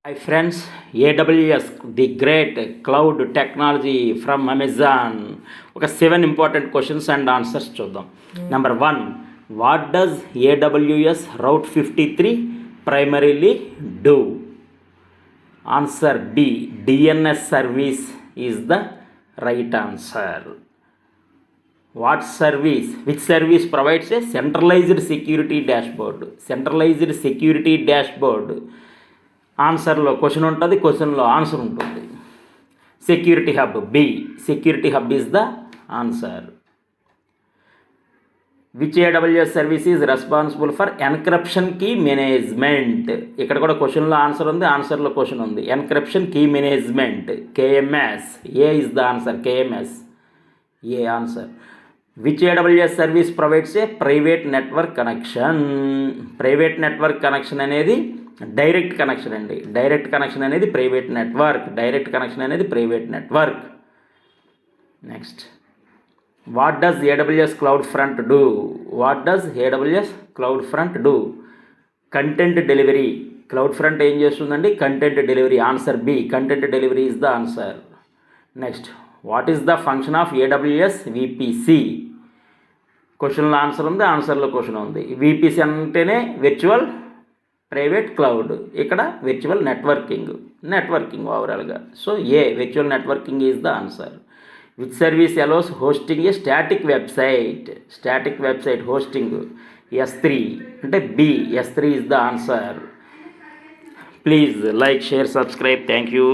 Hi friends, AWS, the great cloud technology from Amazon. ఒక 7 important questions and answers చూద్దాం. Number 1, what does AWS Route 53 primarily do? Answer B, DNS service is the right answer. What service? Which service provides a centralized security dashboard? Centralized security dashboard. ఆన్సర్లో question ఉంటుంది, క్వశ్చన్లో answer ఉంటుంది. Security hub, B. Security hub is the answer. Which AWS service is responsible for encryption key management? ఇక్కడ కూడా క్వశ్చన్లో answer ఉంది, ఆన్సర్లో question ఉంది. Encryption key management, KMS. A is the answer, KMS. A answer. Which AWS service provides a private network connection? Private network connection అనేది direct connection అండి. Direct connection అనేది private network. Direct connection అనేది private network. Next, what does AWS CloudFront do? What does AWS CloudFront do? Content delivery. CloudFront ఏం చేస్తుందండి? Content delivery. Answer B, content delivery is the answer. Next, what is the function of AWS VPC? క్వశ్చన్లో answer ఉంది, ఆన్సర్లో question ఉంది. VPC అంటేనే virtual private cloud, ఇక్కడ virtual networking ఓవరాల్గా. So A, virtual networking is the answer. Which service allows hosting a static website? Static website hosting S3 అంటే B, S3 is the answer. Please like, share, subscribe. Thank you.